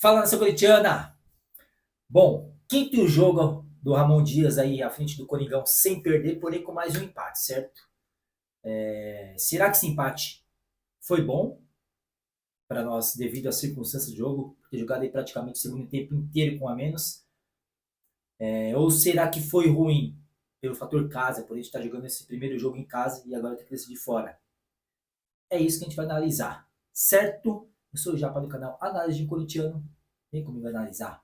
Fala, nação corintiana! Bom, quinto jogo do Ramon Dias aí à frente do Coringão sem perder, porém com mais um empate, certo? Será que esse empate foi bom para nós devido às circunstâncias do jogo, ter jogado aí praticamente o segundo tempo inteiro com a menos? Ou será que foi ruim pelo fator casa, por a gente estar jogando esse primeiro jogo em casa e agora ter que decidir fora? É isso que a gente vai analisar, certo? Eu sou o Japa do canal Análise de Corintiano, vem comigo analisar.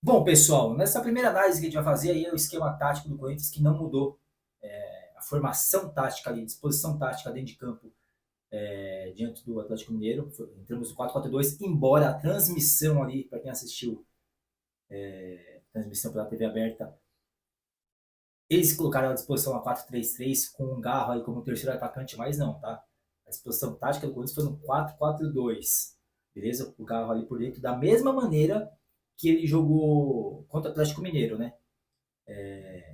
Bom, pessoal, nessa primeira análise que a gente vai fazer aí é o esquema tático do Corinthians que não mudou. A formação tática ali, disposição tática dentro de campo diante do Atlético Mineiro, em termos do 4-4-2, embora a transmissão ali, para quem assistiu transmissão pela TV aberta, eles colocaram à disposição a 4-3-3 com um Garro aí como terceiro atacante, mas não, tá? A disposição tática do Corinthians foi no 4-4-2, beleza? O Garro ali por dentro, da mesma maneira que ele jogou contra o Atlético Mineiro, né?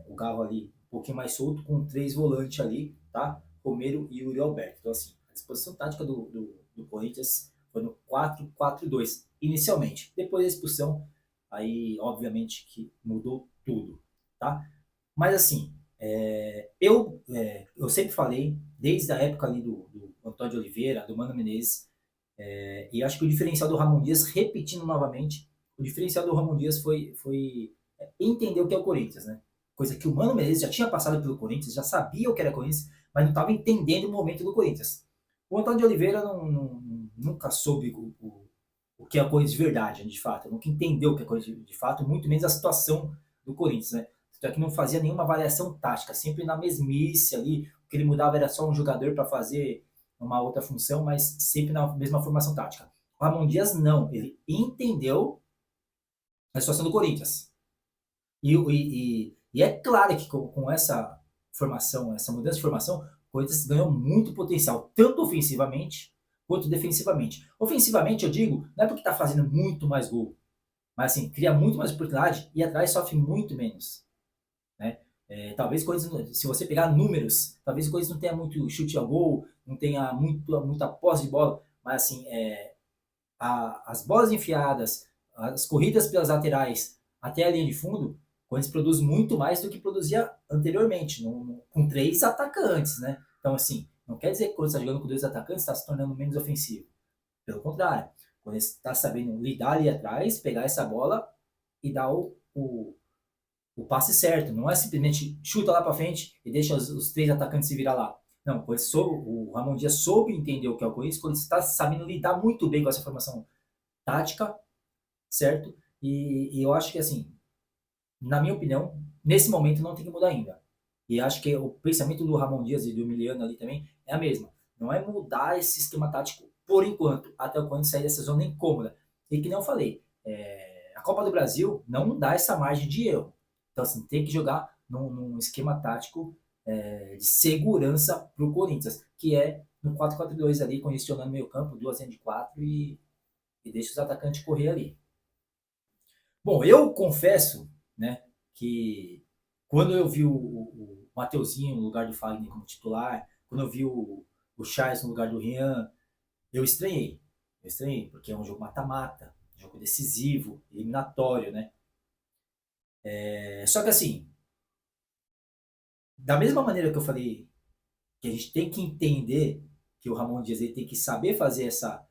O Garro ali um pouquinho mais solto, com três volantes ali, tá? Romero e Yuri Alberto. Então, assim, a disposição tática do Corinthians foi no 4-4-2, inicialmente. Depois da expulsão, aí, obviamente, que mudou tudo, tá? Mas, assim, eu sempre falei, desde a época ali do Antônio de Oliveira, do Mano Menezes, e acho que o diferencial do Ramon Dias, repetindo novamente, o diferencial do Ramon Dias foi entender o que é o Corinthians, né? Coisa que o Mano Menezes já tinha passado pelo Corinthians, já sabia o que era Corinthians, mas não estava entendendo o momento do Corinthians. O Antônio de Oliveira nunca soube o que é o Corinthians de verdade, de fato. Nunca entendeu o que é o Corinthians de fato, muito menos a situação do Corinthians, né? Tanto é que não fazia nenhuma variação tática, sempre na mesmice ali. O que ele mudava era só um jogador para fazer uma outra função, mas sempre na mesma formação tática. O Ramon Dias não, ele entendeu a situação do Corinthians. E é claro que com essa formação, essa mudança de formação, o Corinthians ganhou muito potencial, tanto ofensivamente quanto defensivamente. Ofensivamente, eu digo, não é porque está fazendo muito mais gol, mas assim, cria muito mais oportunidade e atrás sofre muito menos. Né? Talvez se você pegar números, talvez o Corinthians não tenha muito chute ao gol, não tenha muita posse de bola, mas assim, as bolas enfiadas, as corridas pelas laterais até a linha de fundo, o Corinthians produz muito mais do que produzia anteriormente, com três atacantes, né? Então, assim, não quer dizer que o Corinthians está jogando com dois atacantes está se tornando menos ofensivo. Pelo contrário, o Corinthians está sabendo lidar ali atrás, pegar essa bola e dar o passe certo. Não é simplesmente chuta lá para frente e deixa os três atacantes se virar lá. Não, o Ramon Dias soube entender o que é o Corinthians, quando está sabendo lidar muito bem com essa formação tática, certo? E eu acho que, assim, na minha opinião, nesse momento não tem que mudar ainda. E acho que o pensamento do Ramon Dias e do Emiliano ali também é a mesma. Não é mudar esse esquema tático por enquanto, até o Corinthians sair dessa zona incômoda. E que nem eu falei, a Copa do Brasil não dá essa margem de erro. Então, assim, tem que jogar num esquema tático de segurança para o Corinthians, que é no 4-4-2 ali, congestionando meio campo, duas linhas de quatro e deixa os atacantes correr ali. Bom, eu confesso, né, que quando eu vi o Mateuzinho no lugar do Fagner como titular, quando eu vi o Charles no lugar do Rian, eu estranhei. Eu estranhei, porque é um jogo mata-mata, um jogo decisivo, eliminatório, né? Só que assim, da mesma maneira que eu falei que a gente tem que entender que o Ramon Dias ele tem que saber fazer essa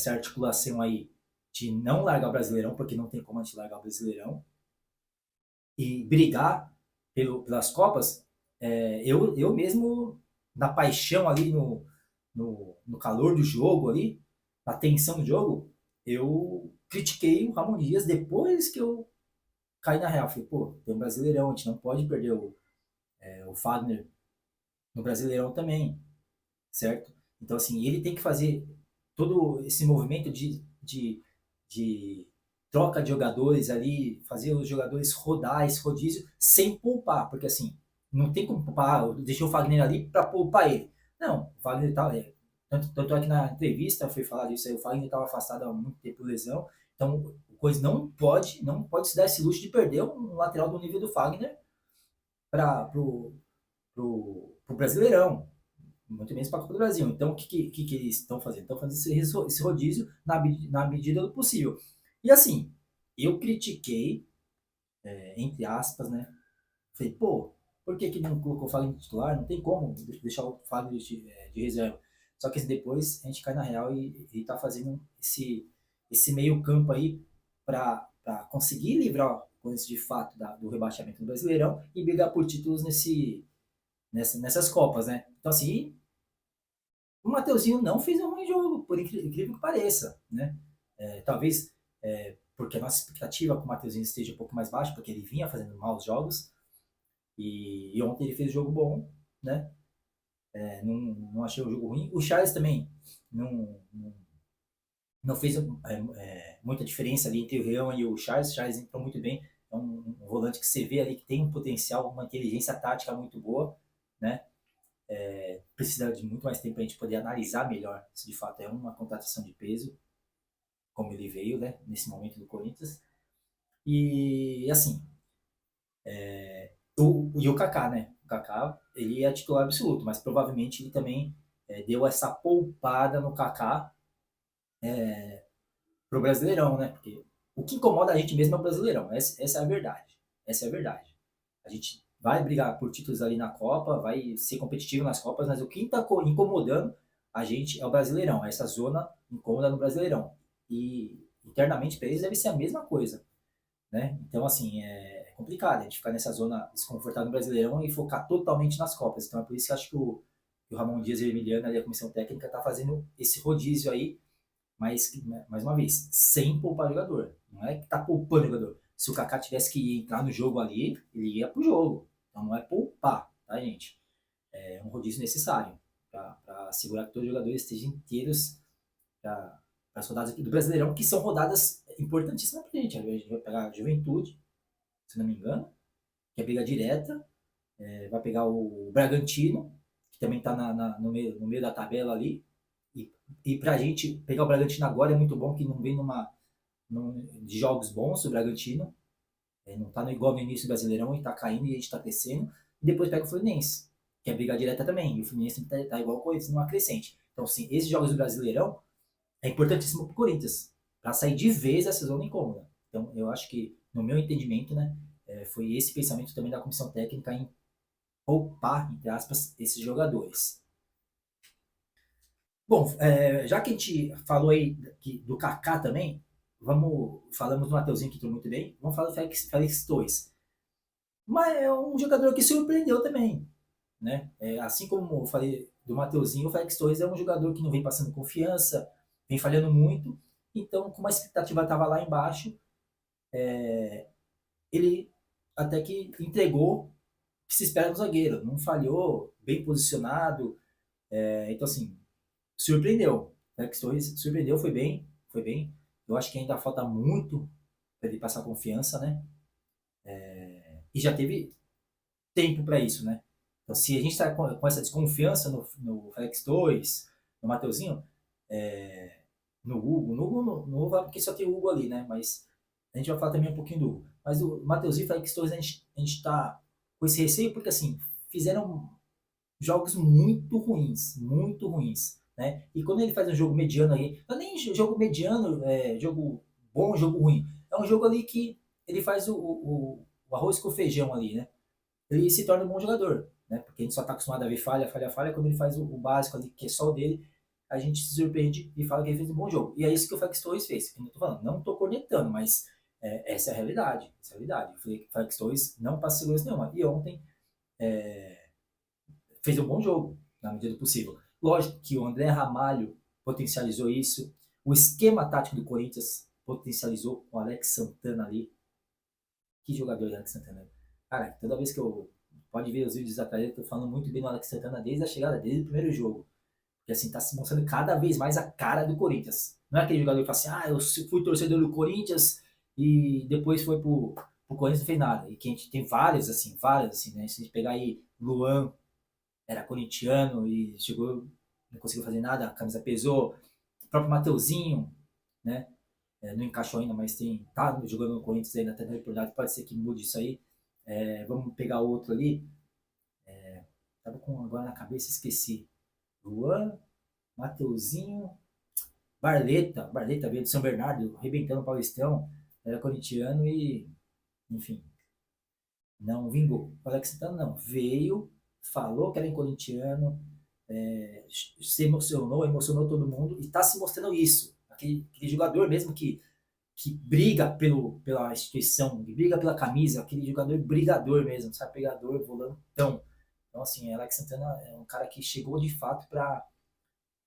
articulação aí de não largar o Brasileirão, porque não tem como a gente largar o Brasileirão, e brigar pelas Copas, eu mesmo, na paixão ali, no calor do jogo ali, na tensão do jogo, eu critiquei o Ramon Dias depois que eu caí na real. Falei, pô, tem um Brasileirão, a gente não pode perder o Fagner no Brasileirão também, certo? Então, assim, ele tem que fazer todo esse movimento de troca de jogadores ali, fazer os jogadores rodar esse rodízio sem poupar, porque assim, não tem como poupar, deixei o Fagner ali para poupar ele. Não, o Fagner tá, Tanto é que na entrevista foi falar disso aí, o Fagner estava afastado há muito tempo por lesão, então o Coisa não pode se dar esse luxo de perder um lateral do nível do Fagner para pro Brasileirão, muito menos para a Copa do Brasil. Então, o que eles estão fazendo? Estão fazendo esse rodízio na medida do possível. E assim, eu critiquei, entre aspas, né? Falei, pô, por que não colocou o Fagner de titular? Não tem como deixar o Fagner de reserva. Só que depois a gente cai na real e tá fazendo esse meio campo aí para conseguir livrar com isso de fato do rebaixamento do Brasileirão e brigar por títulos nessas Copas, né? Então, assim, o Mateuzinho não fez um ruim jogo, por incrível que pareça, né? Talvez porque a nossa expectativa com o Mateuzinho esteja um pouco mais baixa, porque ele vinha fazendo maus jogos, e ontem ele fez um jogo bom, né? Não achei o jogo ruim. O Charles também não fez muita diferença ali entre o Reão e o Charles. O Charles entrou muito bem. É um volante que você vê ali que tem um potencial, uma inteligência tática muito boa, né? Precisa de muito mais tempo para a gente poder analisar melhor se de fato é uma contratação de peso, como ele veio, né? Nesse momento do Corinthians. E assim, e o Kaká, né? O Kaká, ele é titular absoluto, mas provavelmente ele também deu essa poupada no Kaká pro Brasileirão, né? Porque o que incomoda a gente mesmo é o Brasileirão. Essa é a verdade. Essa é a verdade. A gente vai brigar por títulos ali na Copa, vai ser competitivo nas Copas, mas o que está incomodando a gente é o Brasileirão, essa zona incômoda no Brasileirão. E internamente para eles deve ser a mesma coisa, né? Então, assim, é complicado a gente ficar nessa zona desconfortável no Brasileirão e focar totalmente nas Copas. Então, é por isso que eu acho que o Ramon Dias e o Emiliano, ali, a comissão técnica, está fazendo esse rodízio aí, mas, mais uma vez, sem poupar jogador. Não é que tá poupando jogador. Se o Kaká tivesse que entrar no jogo ali, ele ia pro jogo. Então, não é poupar, tá, gente? É um rodízio necessário para segurar que todos os jogadores estejam inteiros para as rodadas aqui do Brasileirão, que são rodadas importantíssimas pra gente. A gente vai pegar a Juventude, se não me engano, que é briga direta, vai pegar o Bragantino, que também está no meio da tabela ali, e para a gente pegar o Bragantino agora é muito bom, que não vem de jogos bons o Bragantino, não está igual no início do Brasileirão e está caindo e a gente está crescendo, e depois pega o Fluminense, que é briga direta também, e o Fluminense está igual com eles, numa crescente. Então, assim, esses jogos do Brasileirão é importantíssimo para o Corinthians, para sair de vez dessa zona incômoda. Então, eu acho que, no meu entendimento, né, foi esse pensamento também da comissão técnica em poupar, entre aspas, esses jogadores. Bom, já que a gente falou aí do Kaká também, falamos do Mateuzinho que entrou muito bem, vamos falar do Félix Torres. Mas é um jogador que surpreendeu também, né? Assim como eu falei do Mateuzinho, o Félix Torres é um jogador que não vem passando confiança, vem falhando muito, então como a expectativa estava lá embaixo, ele até que entregou o que se espera do zagueiro, não falhou, bem posicionado, então assim, surpreendeu. Félix Torres surpreendeu, foi bem. Eu acho que ainda falta muito para ele passar confiança, né? E já teve tempo para isso, né? Então, se a gente está com essa desconfiança no Félix Torres, no Mateuzinho, no Hugo vai porque só tem o Hugo ali, né? Mas a gente vai falar também um pouquinho do Hugo. Mas o Mateuzinho e o Félix Torres a gente tá com esse receio porque, assim, fizeram jogos muito ruins, né? E quando ele faz um jogo mediano aí, não é nem jogo mediano, jogo bom, jogo ruim. É um jogo ali que ele faz o arroz com feijão ali, né? Ele se torna um bom jogador, né? Porque a gente só tá acostumado a ver falha, falha, falha. Quando ele faz o básico ali, que é só o dele, a gente se surpreende e fala que ele fez um bom jogo. E é isso que o Félix Torres fez. Como eu tô falando, não tô cornetando, mas essa é a realidade. Essa é a realidade. O Félix Torres não passa segurança nenhuma. E ontem fez um bom jogo, na medida do possível. Lógico que o André Ramalho potencializou isso, o esquema tático do Corinthians potencializou o Alex Santana ali. Que jogador de Alex Santana? Cara, toda vez que eu. Pode ver os vídeos atrás, eu tô falando muito bem do Alex Santana desde a chegada dele, do primeiro jogo. Porque assim, tá se mostrando cada vez mais a cara do Corinthians. Não é aquele jogador que fala assim, eu fui torcedor do Corinthians e depois foi pro Corinthians e não fez nada. E que a gente tem vários, assim, né? Se a gente pegar aí Luan, era corintiano e chegou. não conseguiu fazer nada, a camisa pesou. O próprio Mateuzinho, né? Não encaixou ainda, mas tá jogando no Corinthians ainda, tá tendo oportunidade, pode ser que mude isso aí. Vamos pegar outro ali. Tava com agora na cabeça, esqueci. Luan, Mateuzinho, Barleta veio de São Bernardo, arrebentando o Paulistão, era corintiano e, enfim, não vingou. O Alex Santana não, veio, falou que era corintiano, se emocionou todo mundo e está se mostrando isso. Aquele jogador mesmo que briga pela instituição, que briga pela camisa, aquele jogador brigador mesmo, sabe? Pegador, volantão. Então, assim, Alex Santana é um cara que chegou de fato para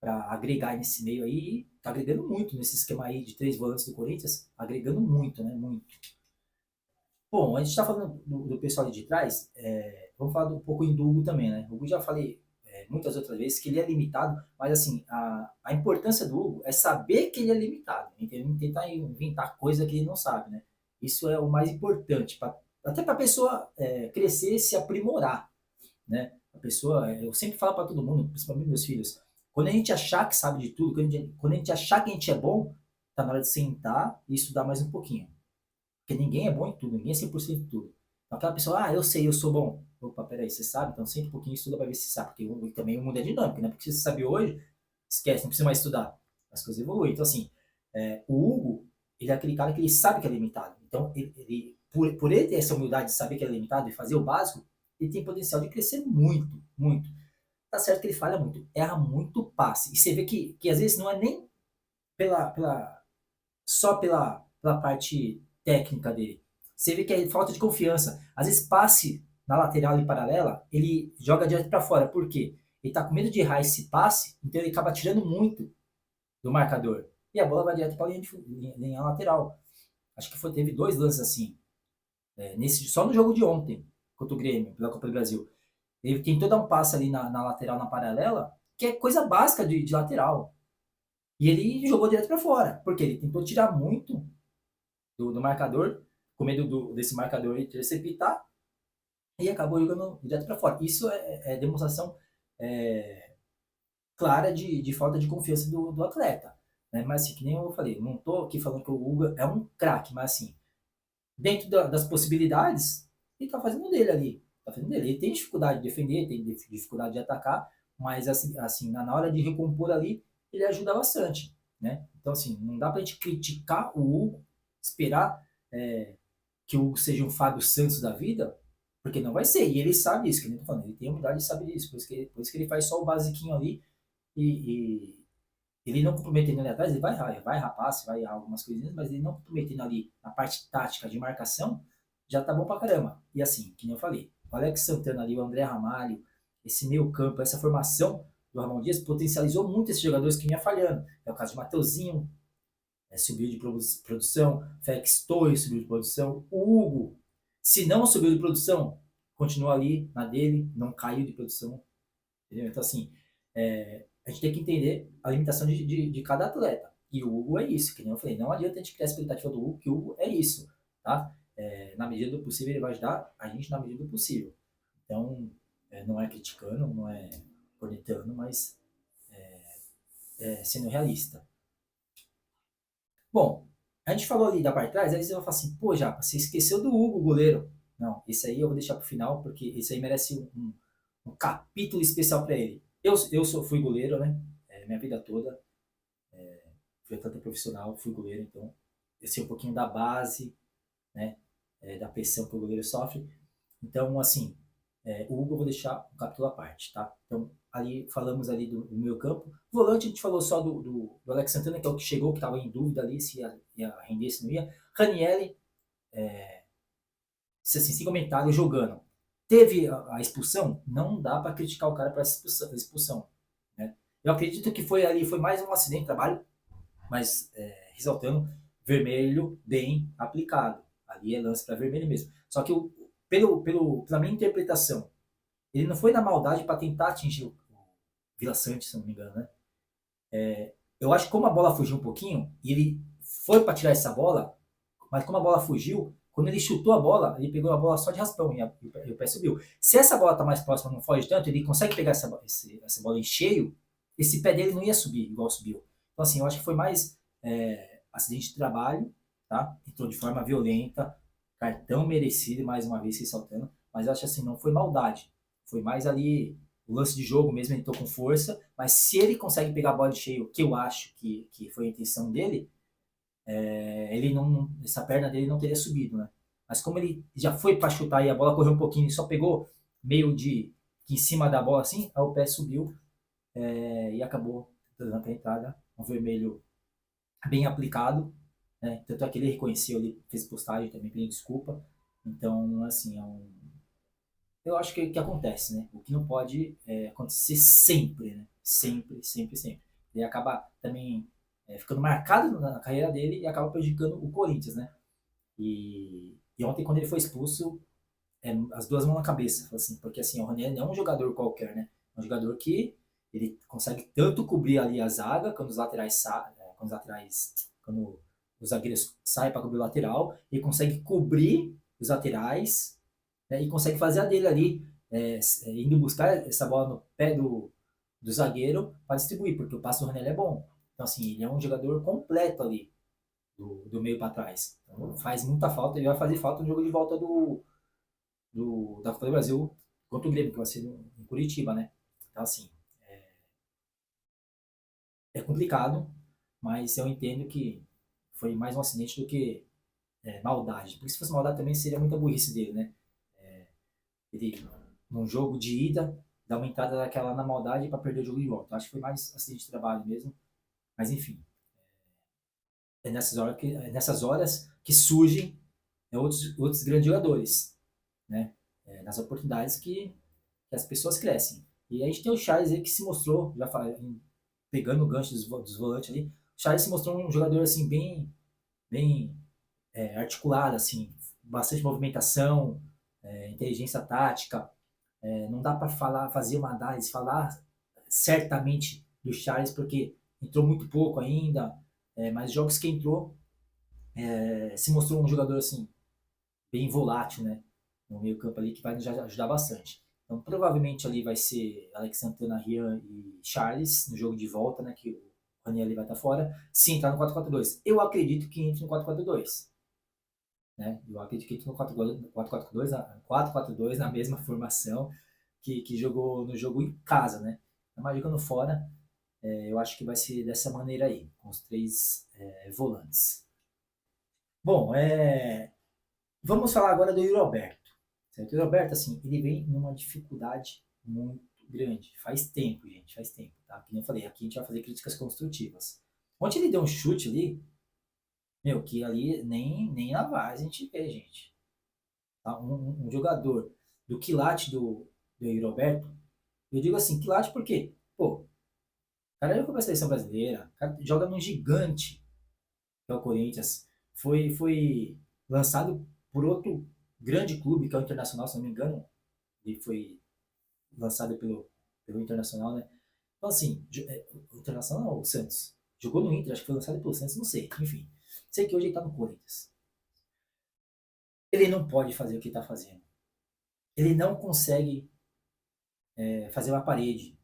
agregar nesse meio aí, tá agregando muito nesse esquema aí de 3 volantes do Corinthians, agregando muito, né? Muito. Bom, a gente está falando do pessoal ali de trás, vamos falar um pouco do Hugo também, né? O Hugo já falei muitas outras vezes que ele é limitado, mas assim, a importância do Hugo é saber que ele é limitado, ele não tentar inventar coisa que ele não sabe, né? Isso é o mais importante, até para a pessoa crescer e se aprimorar, né? A pessoa, eu sempre falo para todo mundo, principalmente meus filhos, quando a gente achar que sabe de tudo, quando a gente achar que a gente é bom, tá na hora de sentar e estudar mais um pouquinho. Porque ninguém é bom em tudo, ninguém é 100% em tudo. Então, aquela pessoa, eu sei, eu sou bom. Opa, peraí, você sabe? Então senta um pouquinho e estuda para ver se você sabe. Porque também o mundo é dinâmico, né? Porque se você sabe hoje, esquece, não precisa mais estudar. As coisas evoluem. Então, assim, o Hugo, ele é aquele cara que ele sabe que é limitado. Então, por ele ter essa humildade de saber que é limitado e fazer o básico, ele tem potencial de crescer muito, muito. Tá certo que ele falha muito, erra muito passe. E você vê que às vezes não é nem só pela parte técnica dele. Você vê que é falta de confiança. Às vezes passe na lateral e paralela, ele joga direto para fora. Por quê? Ele tá com medo de errar esse passe, então ele acaba tirando muito do marcador. E a bola vai direto para a linha lateral. Acho que teve 2 lances assim. Só no jogo de ontem, contra o Grêmio, pela Copa do Brasil. Ele tentou dar um passe ali na lateral, na paralela, que é coisa básica de lateral. E ele jogou direto para fora, porque ele tentou tirar muito do marcador, com medo desse marcador interceptar, e acabou jogando direto para fora. Isso é demonstração clara de falta de confiança do atleta. Né? Mas, assim, que nem eu falei, não estou aqui falando que o Hugo é um craque, mas, assim, dentro das possibilidades, ele está fazendo dele ali. Tá fazendo dele. Ele tem dificuldade de defender, tem dificuldade de atacar, mas, assim na hora de recompor ali, ele ajuda bastante. Né? Então, assim, não dá para a gente criticar o Hugo, esperar que o Hugo seja um Fábio Santos da vida, porque não vai ser. E ele sabe isso, que nem eu tô falando. Ele tem a humildade de saber disso. Por isso que ele faz só o basiquinho ali e ele não comprometendo ali atrás, ele vai rapaz, vai algumas coisinhas, mas ele não comprometendo ali na parte tática de marcação, já tá bom pra caramba. E assim, que nem eu falei, o Alex Santana ali, o André Ramalho, esse meio campo, essa formação do Ramon Dias potencializou muito esses jogadores que vinha falhando. É o caso de Mateuzinho, subiu de produção, Félix Torres subiu de produção, o Hugo, se não subiu de produção, continua ali na dele, não caiu de produção. Entendeu? Então, assim, a gente tem que entender a limitação de cada atleta. E o Hugo é isso, que nem eu falei, não adianta a gente criar a expectativa do Hugo, que o Hugo é isso, tá? Na medida do possível, ele vai ajudar a gente na medida do possível. Então, não é criticando, não é cornetando, mas sendo realista. Bom, a gente falou ali da parte de trás, aí você vai falar assim, pô, Japa, você esqueceu do Hugo, goleiro. Não, esse aí eu vou deixar pro final, porque esse aí merece um capítulo especial para ele. Fui goleiro, né? Minha vida toda. Fui atleta profissional, fui goleiro, então eu sei um pouquinho da base, né? Da pressão que o goleiro sofre. Então, assim, o Hugo eu vou deixar um capítulo à parte, tá? Então, ali falamos ali do meio campo. Volante, a gente falou só do Alex Santana, que é o que chegou, que estava em dúvida ali se ia render, se não ia. Ranielli, assim, sem comentário, jogando. Teve a expulsão? Não dá para criticar o cara por essa expulsão. Né? Eu acredito que foi mais um acidente de trabalho, mas ressaltando, vermelho bem aplicado. Ali é lance para vermelho mesmo. Só que pela minha interpretação, ele não foi na maldade para tentar atingir o Vila Sante, se não me engano, né? Eu acho que como a bola fugiu um pouquinho, e ele foi para tirar essa bola, mas como a bola fugiu, quando ele chutou a bola, ele pegou a bola só de raspão e o pé subiu. Se essa bola está mais próxima, não foge tanto, ele consegue pegar essa bola em cheio esse pé dele não ia subir igual subiu. Então, assim, eu acho que foi mais acidente de trabalho, tá? Entrou de forma violenta, cartão merecido, mais uma vez ressaltando, mas eu acho assim, não foi maldade. Foi mais ali o lance de jogo mesmo, ele entrou com força, mas se ele consegue pegar a bola de cheio, que eu acho que foi a intenção dele, ele essa perna dele não teria subido, né? Mas como ele já foi para chutar e a bola correu um pouquinho e só pegou meio de que em cima da bola assim, aí o pé subiu e acabou dando a entrada, um vermelho bem aplicado, né? Tanto é que ele reconheceu, ele fez postagem também pedindo desculpa. Então, assim, eu acho que acontece, né? O que não pode acontecer sempre, né? Sempre, sempre, sempre. Ele acaba também ficando marcado na carreira dele e acaba prejudicando o Corinthians, né? E ontem, quando ele foi expulso, as duas mãos na cabeça, assim, porque assim, o Ranieri não é um jogador qualquer, né? É um jogador que ele consegue tanto cobrir ali a zaga, quando os laterais quando os zagueiros saem para cobrir o lateral, ele consegue cobrir os laterais, né, e consegue fazer a dele ali, indo buscar essa bola no pé do zagueiro para distribuir, porque o passe do Ranieri é bom. Então, assim, ele é um jogador completo ali, do meio para trás. Então, faz muita falta, ele vai fazer falta no jogo de volta da Copa do Brasil contra o Grêmio, que vai ser em Curitiba, né? Então, assim, é complicado, mas eu entendo que foi mais um acidente do que maldade. Porque se fosse maldade também seria muita burrice dele, né? Ele, num jogo de ida, dá uma entrada daquela na maldade para perder o jogo de volta. Eu acho que foi mais acidente de trabalho mesmo. Mas enfim, nessas horas que surgem outros grandes jogadores, né? Nas oportunidades que as pessoas crescem. E a gente tem o Charles aí que se mostrou, já pegando o gancho dos volantes ali, o Charles se mostrou um jogador assim bem articulado, assim, bastante movimentação, inteligência tática. Não dá para fazer uma análise, falar certamente do Charles porque entrou muito pouco ainda, mas jogos que entrou se mostrou um jogador assim bem volátil, né? No meio campo ali que vai nos ajudar bastante. Então, provavelmente ali vai ser Alex Santana, Rian e Charles no jogo de volta, né? Que o Ranieri vai estar fora. Se entrar no 4-4-2. Eu acredito que entre no 4-4-2. Né? Eu acredito que entre no 4-4-2, 4-4-2 na mesma formação que jogou no jogo em casa, né? Mas jogando fora, eu acho que vai ser dessa maneira aí, com os três volantes. Bom, vamos falar agora do Yuri Alberto. Certo? O Yuri Alberto, assim, ele vem numa dificuldade muito grande. Faz tempo, gente, faz tempo, tá? Como eu falei, aqui a gente vai fazer críticas construtivas. Ontem ele deu um chute ali, meu, que ali nem na Vaz a gente vê, gente. Tá? Um jogador do quilate do Yuri Alberto, eu digo assim, quilate por quê? Pô, o cara joga pra seleção brasileira, o cara joga num gigante, que é o Corinthians. Foi lançado por outro grande clube, que é o Internacional, se não me engano. Ele foi lançado pelo Internacional, né? Então, assim, o Internacional não, o Santos. Jogou no Inter, acho que foi lançado pelo Santos, não sei. Enfim, sei que hoje ele tá no Corinthians. Ele não pode fazer o que tá fazendo. Ele não consegue fazer uma parede.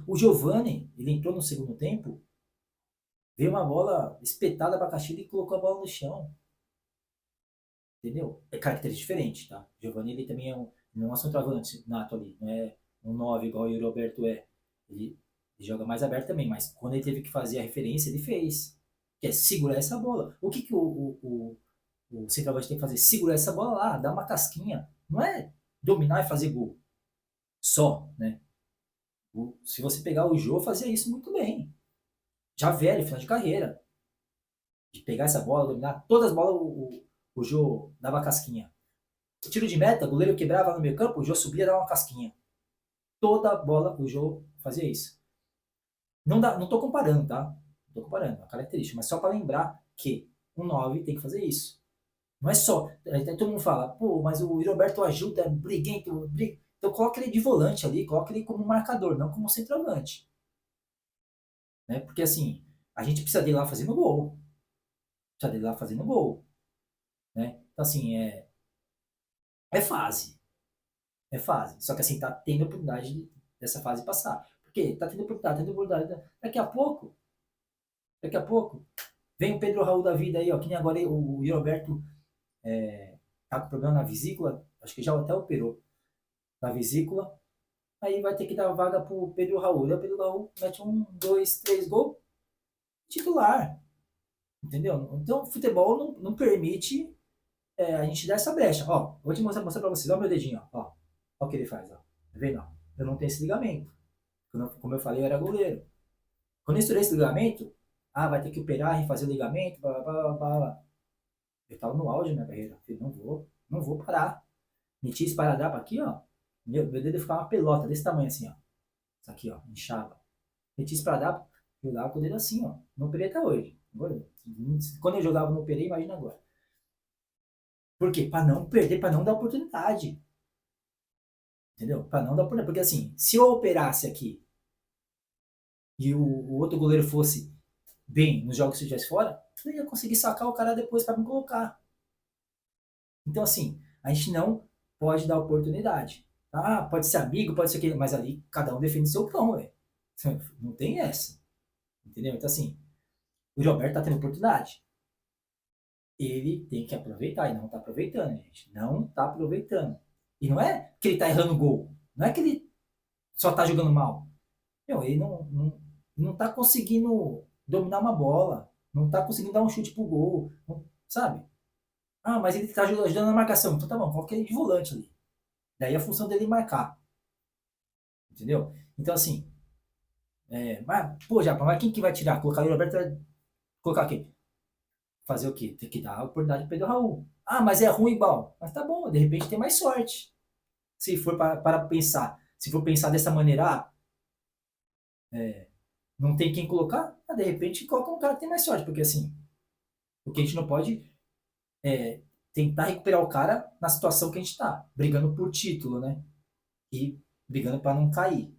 O Giovani, ele entrou no segundo tempo, veio uma bola espetada para a Castilho e colocou a bola no chão. Entendeu? É característica diferente, tá? O Giovanni, ele também não é um centroavante nato ali, não é um 9 igual o Yuri Alberto é. Ele joga mais aberto também, mas quando ele teve que fazer a referência, ele fez. Que é segurar essa bola. O que o centroavante tem que fazer? Segurar essa bola lá, dar uma casquinha. Não é dominar e fazer gol. Só, né? Se você pegar o Jô, fazia isso muito bem. Já velho, final de carreira. De pegar essa bola, dominar. Todas as bolas o Jô dava casquinha. Tiro de meta, o goleiro quebrava no meio campo, o Jô subia e dava uma casquinha. Toda bola o Jô fazia isso. Não tô comparando, tá? Não tô comparando, é uma característica, mas só para lembrar que um 9 tem que fazer isso. Não é só. Todo mundo fala, pô, mas o Roberto ajuda, é briguento, então coloca ele de volante ali, coloca ele como marcador, não como centroavante. Né? Porque assim, a gente precisa dele lá fazendo gol. Precisa dele lá fazendo gol. Né? Então assim, é fase. É fase. Só que assim, tá tendo a oportunidade dessa fase passar. Porque tá tendo oportunidade. Daqui a pouco, vem o Pedro Raul da vida aí, ó, que nem agora o Roberto tá com problema na vesícula, acho que já até operou na vesícula, aí vai ter que dar vaga pro Pedro Raul. E o Pedro Raul mete 1, 2, 3 gols, titular, entendeu? Então, o futebol não permite a gente dar essa brecha. Ó, vou te mostrar pra vocês, ó meu dedinho, ó o que ele faz, ó. Tá vendo? Ó? Eu não tenho esse ligamento. Como eu falei, eu era goleiro. Quando eu estourei esse ligamento, vai ter que operar, refazer o ligamento, blá, blá, blá, blá, blá. Eu tava no auge da minha carreira. Falei, não vou parar. Meti esparadrapo aqui, ó. Meu dedo ficava uma pelota desse tamanho assim, ó. Isso aqui, ó, inchava. Meti esparadrapo, jogava com o dedo assim, ó. Não operei até hoje. Quando eu jogava, não operei, imagina agora. Por quê? Pra não perder, pra não dar oportunidade. Entendeu? Pra não dar oportunidade. Porque assim, se eu operasse aqui e o outro goleiro fosse bem nos jogos que eu estivesse fora, eu ia conseguir sacar o cara depois para me colocar. Então, assim, a gente não pode dar oportunidade. Pode ser amigo, pode ser aquele, mas ali cada um defende seu cão, velho. Não tem essa. Entendeu? Então, assim, o Roberto tá tendo oportunidade. Ele tem que aproveitar e não tá aproveitando, gente. Não tá aproveitando. E não é que ele tá errando gol. Não é que ele só tá jogando mal. Meu, ele não tá conseguindo dominar uma bola. Não tá conseguindo dar um chute pro gol. Sabe? Mas ele tá ajudando na marcação. Então tá bom, coloca ele de volante ali. Daí a função dele é marcar. Entendeu? Então assim, Japa, mas quem que vai tirar? Colocar o Roberto vai colocar quem? Fazer o quê? Tem que dar a oportunidade pro Pedro Raul. Mas é ruim igual. Mas tá bom, de repente tem mais sorte. Se for para pensar. Se for pensar dessa maneira, não tem quem colocar, de repente coloca um cara que tem mais sorte. Porque assim, o que a gente não pode tentar recuperar o cara na situação que a gente tá. Brigando por título, né? E brigando para não cair.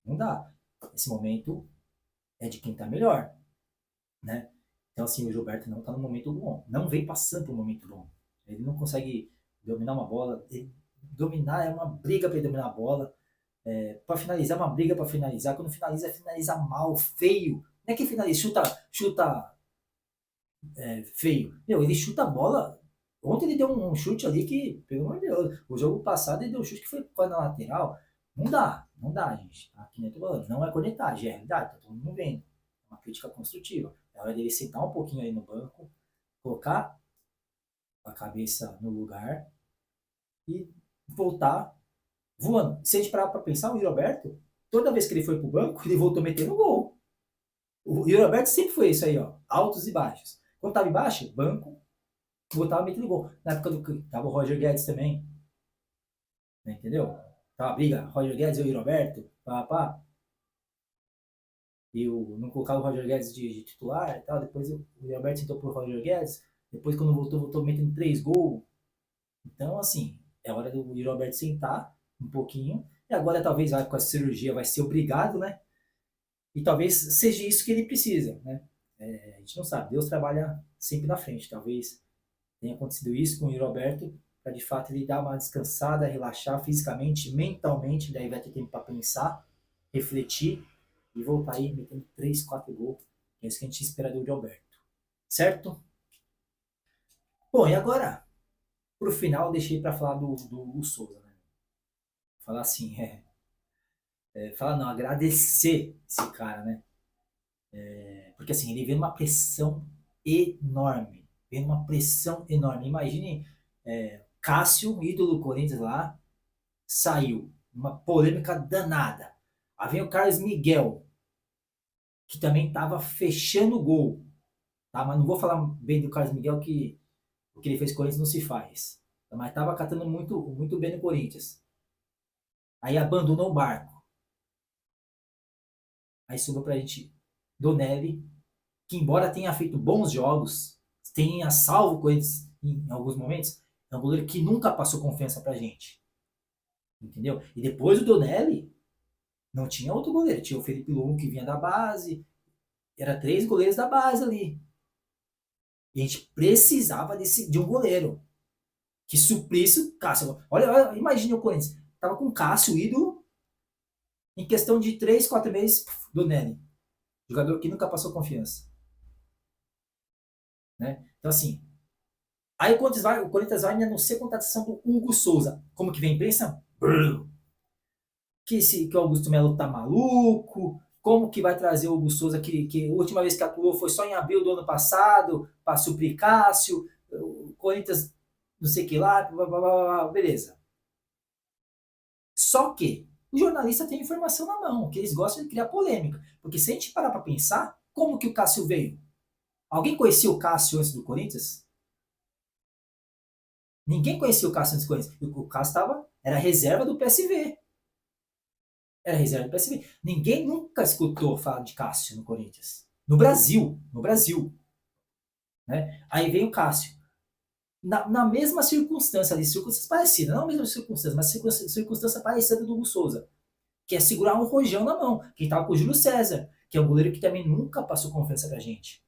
Não dá. Esse momento é de quem tá melhor, né? Então, assim, o Gilberto não tá no momento bom. Não vem passando por um momento bom. Ele não consegue dominar uma bola. Dominar é uma briga para dominar a bola. Para finalizar, é uma briga para finalizar. Quando finaliza, finaliza mal, feio. Não é que finaliza, chuta feio. Ele chuta a bola. Ontem ele deu um chute ali que, pelo amor de Deus, o jogo passado ele deu um chute que foi quase na lateral. Não dá, gente. Aqui nem tô falando. Não é cornetagem, é realidade, tá todo mundo vendo. É uma crítica construtiva. É hora dele sentar um pouquinho aí no banco, colocar a cabeça no lugar e voltar voando. Se a gente parar pra pensar, o Roberto, toda vez que ele foi pro banco, ele voltou metendo gol. O Roberto sempre foi isso aí, ó. Altos e baixos. Quando tava embaixo, banco, voltava metendo gol. Na época do tava o Roger Guedes também. Né, entendeu? Tava a briga, Roger Guedes e o Roberto, pá. E não colocava o Roger Guedes de titular e tal. Depois o Roberto sentou pro Roger Guedes. Depois, quando voltou metendo 3 gols. Então, assim, é hora do Roberto sentar um pouquinho. E agora, talvez, com a cirurgia, vai ser obrigado, né? E talvez seja isso que ele precisa, né? A gente não sabe. Deus trabalha sempre na frente. Talvez tenha acontecido isso com o Roberto, para de fato ele dar uma descansada, relaxar fisicamente, mentalmente. Daí vai ter tempo para pensar, refletir e voltar aí metendo 3, 4 gols. É isso que a gente espera do Roberto. Certo? Bom, e agora, pro final, deixei para falar do Souza, né? Falar assim, falar não, agradecer esse cara, né? Porque assim, ele vê uma pressão enorme. Vê uma pressão enorme. Imagine Cássio, ídolo do Corinthians lá, saiu. Uma polêmica danada. Aí vem o Carlos Miguel, que também estava fechando o gol. Tá? Mas não vou falar bem do Carlos Miguel, que o que ele fez com o Corinthians não se faz. Mas estava catando muito, muito bem no Corinthians. Aí abandonou o barco. Aí sobrou pra gente Donelli, que embora tenha feito bons jogos, tenha salvo coisas em alguns momentos, é um goleiro que nunca passou confiança pra gente. Entendeu? E depois o Donelli, não tinha outro goleiro. Tinha o Felipe Lugo, que vinha da base. Era 3 goleiros da base ali. E a gente precisava de um goleiro que suprisse o Cássio. Olha, imagine o Corinthians. Tava com o Cássio, ídolo, Em questão de 3, 4 meses, do Nene. Jogador que nunca passou confiança. Né? Então, assim, aí o Corinthians vai anunciar a contratação do Hugo Souza. Como que vem a imprensa? Brrr. Que o Augusto Melo tá maluco, como que vai trazer o Hugo Souza, que a última vez que atuou foi só em abril do ano passado, para suprir Cássio, o Corinthians não sei o que lá, blá, blá, blá, blá, beleza. Só que o jornalista tem informação na mão, que eles gostam de criar polêmica. Porque se a gente parar para pensar, como que o Cássio veio? Alguém conhecia o Cássio antes do Corinthians? Ninguém conhecia o Cássio antes do Corinthians. O Cássio era reserva do PSV. Era reserva do PSV. Ninguém nunca escutou falar de Cássio no Corinthians. No Brasil. No Brasil. Né? Aí vem o Cássio. Na mesma circunstância ali, circunstância parecida, não a mesma circunstância, mas circunstância parecida do Hugo Souza, que é segurar um rojão na mão, que estava com o Júlio César, que é um goleiro que também nunca passou confiança pra gente.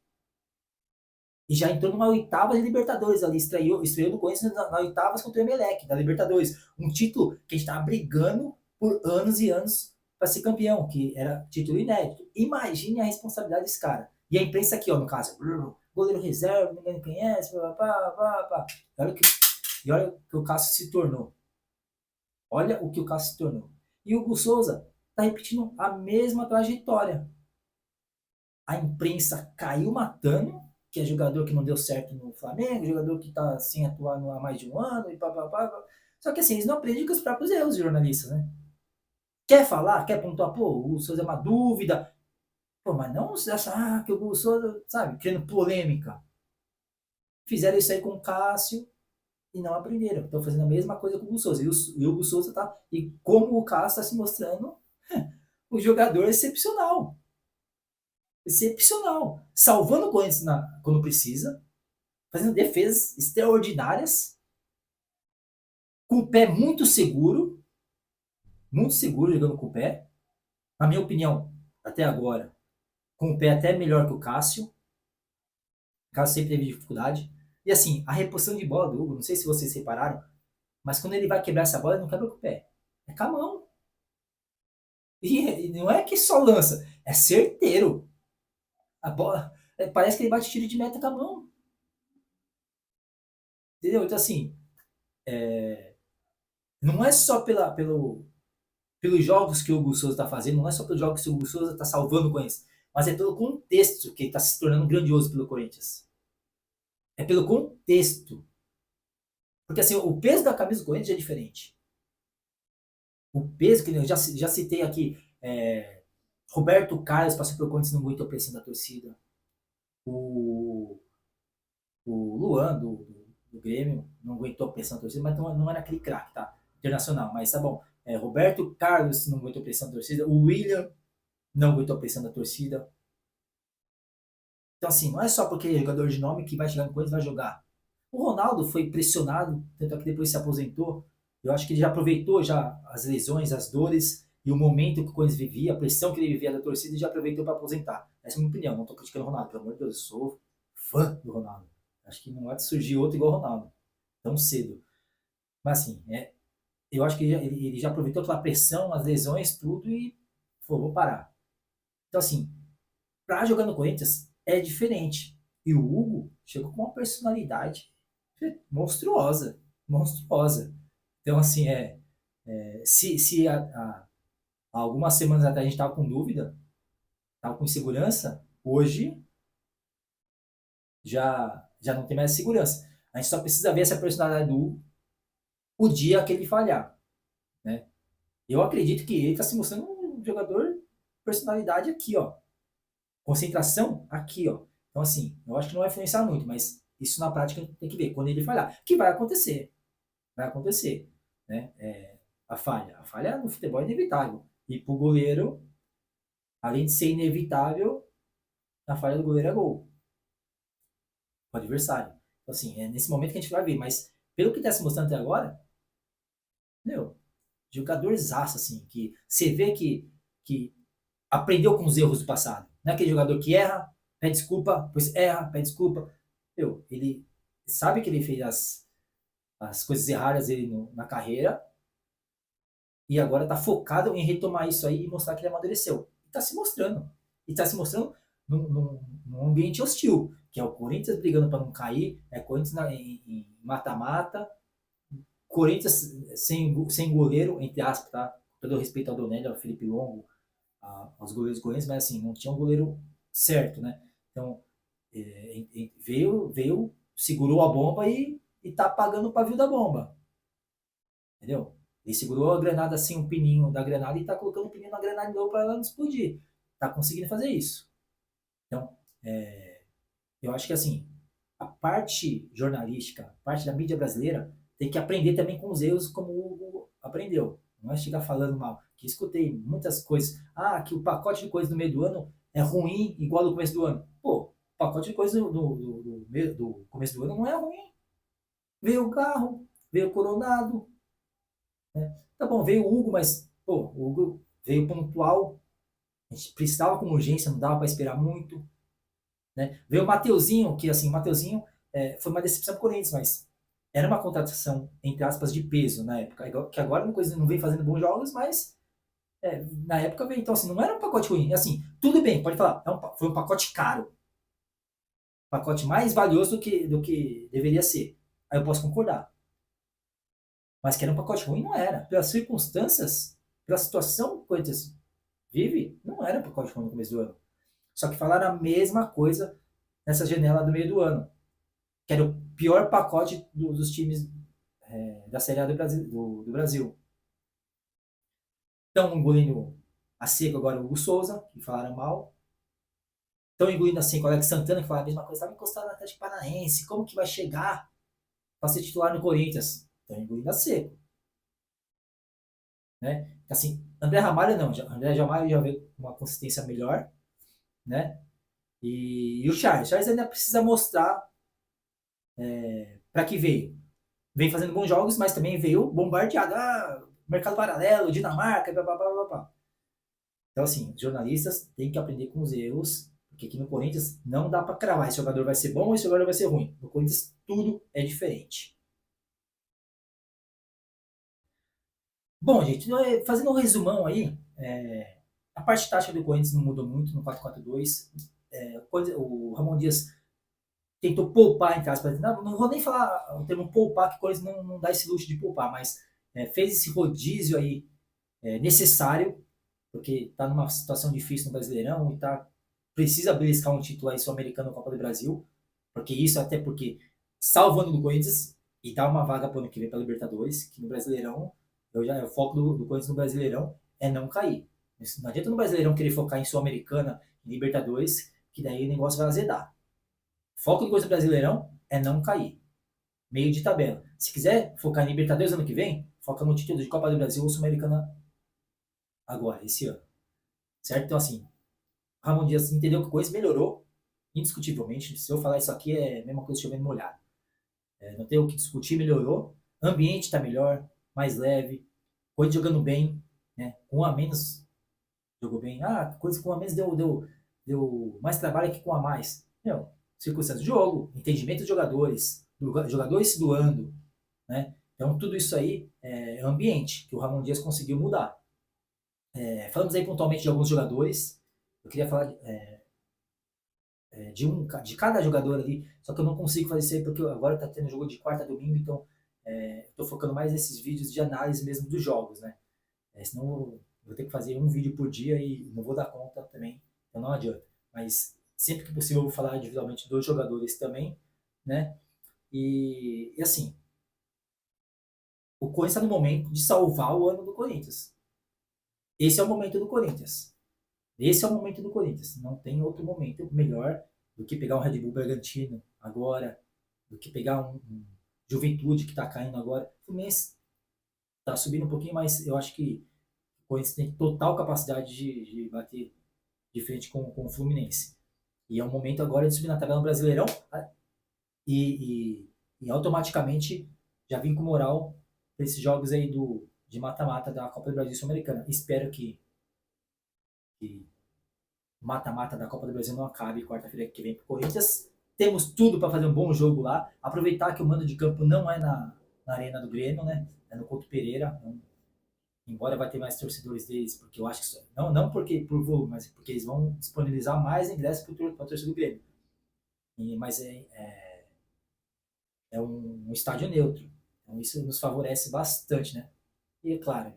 E já entrou numa oitava de Libertadores ali, estreou no Corinthians na oitavas contra o Emelec, da Libertadores. Um título que a gente estava brigando por anos e anos para ser campeão, que era título inédito. Imagine a responsabilidade desse cara. E a imprensa aqui, ó, no caso, goleiro reserva, ninguém conhece, pá, pá, pá, pá. E olha o que o Cássio se tornou. Olha o que o Cássio se tornou. E o Hugo Souza está repetindo a mesma trajetória. A imprensa caiu matando, que é jogador que não deu certo no Flamengo, jogador que está sem atuar há mais de um ano, e pá, pá, pá, pá. Só que assim, eles não aprendem com os próprios erros, jornalistas, né? Quer falar, quer pontuar, pô, o Hugo Souza é uma dúvida, pô, mas não se achar que o Hugo Souza, sabe, criando polêmica. Fizeram isso aí com o Cássio e não aprenderam. Estão fazendo a mesma coisa com o Hugo Souza. E o Hugo Souza tá. E como o Cássio está se mostrando um jogador excepcional. Excepcional. Salvando o Corinthians quando precisa, fazendo defesas extraordinárias, com o pé muito seguro jogando com o pé. Na minha opinião, até agora, com o pé até melhor que o Cássio. O Cássio sempre teve dificuldade. E assim, a reposição de bola do Hugo, não sei se vocês repararam, mas quando ele vai quebrar essa bola, ele não quebra com o pé. É com a mão. E não é que só lança, é certeiro. A bola, parece que ele bate tiro de meta com a mão. Entendeu? Então assim, não é só pelos jogos que o Hugo Souza está fazendo, não é só pelos jogos que o Hugo Souza está salvando o Corinthians, mas é pelo contexto que ele está se tornando grandioso pelo Corinthians. É pelo contexto. Porque assim, o peso da camisa do Corinthians é diferente. O peso que eu já citei aqui, Roberto Carlos passou pelo Corinthians, não aguentou a pressão da torcida. O, o Luan do Grêmio não aguentou a pressão da torcida, mas não era aquele craque, tá? Internacional, mas tá bom. Roberto Carlos não aguentou a pressão da torcida. O William não aguentou a pressão da torcida. Então, assim, não é só porque é jogador de nome que vai chegar no Corinthians e vai jogar. O Ronaldo foi pressionado, tanto é que depois se aposentou. Eu acho que ele já aproveitou já as lesões, as dores e o momento que o Corinthians vivia, a pressão que ele vivia da torcida e já aproveitou para aposentar. Essa é a minha opinião, não estou criticando o Ronaldo, pelo amor de Deus, eu sou fã do Ronaldo. Acho que não há de surgir outro igual o Ronaldo, tão cedo. Mas assim, eu acho que ele já aproveitou toda a pressão, as lesões, tudo e falou, vou parar. Então assim, para jogar no Corinthians é diferente. E o Hugo chegou com uma personalidade monstruosa, monstruosa. Então, assim, se há algumas semanas atrás a gente estava com dúvida, estava com insegurança, hoje já não tem mais segurança. A gente só precisa ver essa personalidade do Hugo o dia que ele falhar, né? Eu acredito que ele está se mostrando um jogador personalidade aqui, ó. Concentração aqui, ó. Então, assim, eu acho que não vai influenciar muito, mas isso na prática a gente tem que ver quando ele falhar. Que vai acontecer. Vai acontecer. Né? A falha. A falha no futebol é inevitável. E pro goleiro, além de ser inevitável, a falha do goleiro é gol. O adversário. Então, assim, é nesse momento que a gente vai ver. Mas, pelo que está se mostrando até agora, meu, jogadorzaço, assim, que você vê que aprendeu com os erros do passado. Não é aquele jogador que erra, pede desculpa, depois erra, pede desculpa. Meu, ele sabe que ele fez as coisas erradas dele na carreira, E agora está focado em retomar isso aí e mostrar que ele amadureceu. E está se mostrando. E está se mostrando num ambiente hostil, que é o Corinthians brigando para não cair, é Corinthians em mata-mata, Corinthians sem goleiro, entre aspas, tá? Com todo respeito ao Donelli, ao Felipe Longo, aos goleiros do Corinthians, mas assim, não tinha um goleiro certo, né? Então, veio, segurou a bomba e tá apagando o pavio da bomba, entendeu? Ele segurou a granada assim, um pininho da granada e tá colocando um pininho na granada de novo para ela não explodir. Tá conseguindo fazer isso. Então, eu acho que assim, a parte jornalística, a parte da mídia brasileira, tem que aprender também com os erros como o Hugo aprendeu. Não é chegar falando mal. Que escutei muitas coisas. Ah, que o pacote de coisas no meio do ano é ruim, igual no começo do ano. Pô, o pacote de coisas do começo do ano não é ruim. Veio o carro, veio o Coronado, né? Tá bom, veio o Hugo, mas, pô, o Hugo veio pontual. A gente precisava com urgência, não dava para esperar muito. Né? Veio o Mateuzinho, que assim, o Mateuzinho foi uma decepção pro Corinthians, mas era uma contratação, entre aspas, de peso na época. Que agora não vem fazendo bons jogos, mas na época veio. Então, assim, não era um pacote ruim. Assim, tudo bem, pode falar, foi um pacote caro. Pacote mais valioso do que deveria ser. Aí eu posso concordar. Mas que era um pacote ruim, não era. Pelas circunstâncias, pela situação que o Corinthians vive, não era um pacote ruim no começo do ano. Só que falaram a mesma coisa nessa janela do meio do ano, que era o pior pacote dos times da Série A do Brasil. Estão engolindo a seco agora o Hugo Souza, que falaram mal. Estão engolindo assim o Alex Santana, que falaram a mesma coisa. Estava encostado no Atlético Paranaense. Como que vai chegar para ser titular no Corinthians? Estão engolindo a seco. Né? Assim, André Ramalho não. André Ramalho já veio com uma consistência melhor. Né? E o Charles. Charles ainda precisa mostrar para que veio. Vem fazendo bons jogos, mas também veio bombardeado. Mercado paralelo, Dinamarca, blá, blá, blá, blá, blá. Então, assim, os jornalistas têm que aprender com os erros, porque aqui no Corinthians não dá para cravar esse jogador vai ser bom ou esse jogador vai ser ruim. No Corinthians tudo é diferente. Bom, gente, fazendo um resumão aí, a parte tática do Corinthians não mudou muito no 4-4-2. O Ramon Dias tentou poupar, entre aspas. Não vou nem falar o termo poupar, que o Corinthians não dá esse luxo de poupar, mas fez esse rodízio aí necessário, porque está numa situação difícil no Brasileirão e precisa beliscar um título aí sul-americano na Copa do Brasil, porque isso até porque salva o ano do Corinthians e dá uma vaga para o ano que vem para a Libertadores, que no Brasileirão, o foco do Corinthians no Brasileirão é não cair. Não adianta no Brasileirão querer focar em Sul-Americana e Libertadores, que daí o negócio vai azedar. O foco do Corinthians no Brasileirão é não cair. Meio de tabela. Se quiser focar em Libertadores ano que vem, foca no título de Copa do Brasil ou Sul-Americana agora, esse ano. Certo? Então, assim, Ramon Dias entendeu que a coisa melhorou, indiscutivelmente. Se eu falar isso aqui, é a mesma coisa chovendo molhado. Não tem o que discutir, melhorou. O ambiente está melhor, mais leve. Coisa jogando bem, né? Com um a menos jogou bem. Coisa com um a menos deu mais trabalho que com um a mais. Meu, circunstâncias de jogo, entendimento dos jogadores, jogadores se doando, né? Então, tudo isso aí é ambiente que o Ramon Dias conseguiu mudar. Falamos aí pontualmente de alguns jogadores. Eu queria falar de cada jogador ali, só que eu não consigo fazer isso aí porque agora tá tendo jogo de quarta a domingo, então tô focando mais nesses vídeos de análise mesmo dos jogos, né? Senão eu vou ter que fazer um vídeo por dia e não vou dar conta também, então não adianta. Mas sempre que possível eu vou falar individualmente dos jogadores também, né? E assim, o Corinthians está no momento de salvar o ano do Corinthians. Esse é o momento do Corinthians. Esse é o momento do Corinthians. Não tem outro momento melhor do que pegar um Red Bull Bragantino agora, do que pegar um Juventude que está caindo agora. O Fluminense está subindo um pouquinho, mas eu acho que o Corinthians tem total capacidade de bater de frente com o Fluminense. E é o momento agora de subir na tabela do Brasileirão e automaticamente já vim com moral para esses jogos aí de mata-mata da Copa do Brasil Sul-Americana. Espero que mata-mata da Copa do Brasil não acabe quarta-feira que vem para o Corinthians. Temos tudo para fazer um bom jogo lá. Aproveitar que o mando de campo não é na Arena do Grêmio, né? É no Couto Pereira. embora vai ter mais torcedores deles, porque eu acho que não porque por volume, mas porque eles vão disponibilizar mais ingressos para a torcida do Grêmio. Mas é um estádio neutro. Então isso nos favorece bastante, né? E é claro,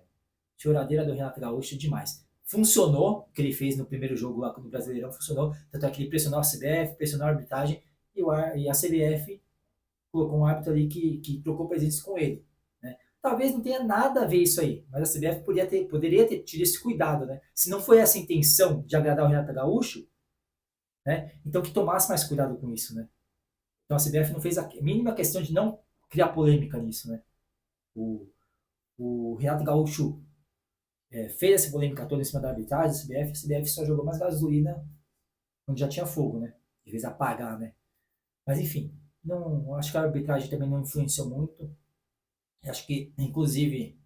choradeira do Renato Gaúcho demais. Funcionou o que ele fez no primeiro jogo lá no Brasileirão, funcionou. Tanto é que ele pressionou a CBF, pressionou a arbitragem e a CBF colocou um árbitro ali que trocou presentes com ele. Né? Talvez não tenha nada a ver isso aí, mas a CBF poderia ter tido esse cuidado. Né? Se não foi essa a intenção de agradar o Renato Gaúcho, né? Então que tomasse mais cuidado com isso. Né? Então a CBF não fez a mínima questão de não criar polêmica nisso. Né? O, o Renato Gaúcho fez essa polêmica toda em cima da arbitragem, a CBF só jogou mais gasolina onde já tinha fogo, né? De vez apagar, né? Mas enfim, não, acho que a arbitragem também não influenciou muito. Acho que, inclusive,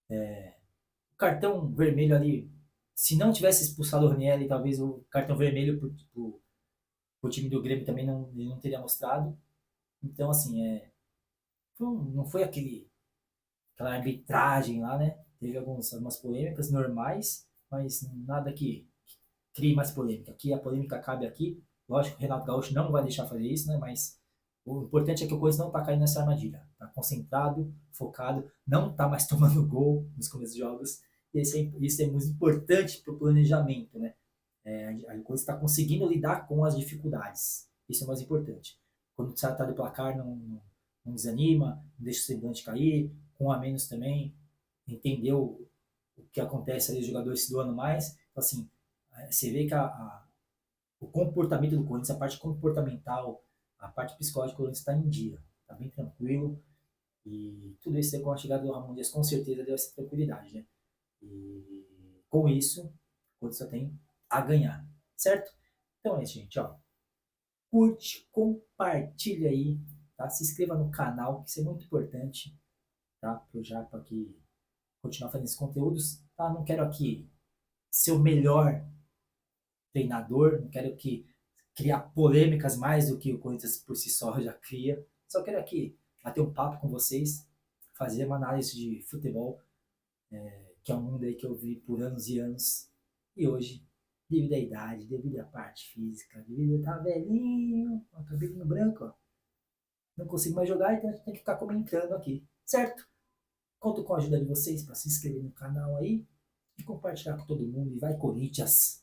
o cartão vermelho ali, se não tivesse expulsado o Ranieri, talvez o cartão vermelho pro time do Grêmio também ele não teria mostrado. Então, assim, não foi aquela arbitragem lá, né? Teve algumas polêmicas normais, mas nada que crie mais polêmica. Aqui a polêmica cabe aqui. Lógico que o Renato Gaúcho não vai deixar fazer isso, né? Mas o importante é que o Corinthians não tá caindo nessa armadilha. Tá concentrado, focado, não tá mais tomando gol nos começos dos jogos. E isso é muito importante para o planejamento, né? A Corinthians está conseguindo lidar com as dificuldades. Isso é o mais importante. Quando você está de placar, não desanima, não deixa o semblante cair, com um a menos também, entendeu o que acontece ali, os jogadores se doando mais. Então, assim, você vê que o comportamento do Corinthians, a parte comportamental, a parte psicológica do Corinthians está em dia, está bem tranquilo. E tudo isso aí com a chegada do Ramon Dias com certeza deu essa tranquilidade, né? E com isso, o Corinthians só tem a ganhar, certo? Então é isso, gente, ó. Curte, compartilha aí, tá? Se inscreva no canal, que isso é muito importante, tá? Pro Japa aqui continuar fazendo esses conteúdos, tá? Não quero aqui ser o melhor treinador, não quero que criar polêmicas mais do que o Corinthians por si só já cria. Só quero aqui bater um papo com vocês, fazer uma análise de futebol, que é um mundo aí que eu vi por anos e anos. E hoje, devido à idade, devido à parte física, devido a estar velhinho, com cabelinho branco, ó, não consigo mais jogar, então a gente tem que ficar comentando aqui, certo? Conto com a ajuda de vocês para se inscrever no canal aí e compartilhar com todo mundo. E vai, Corinthians!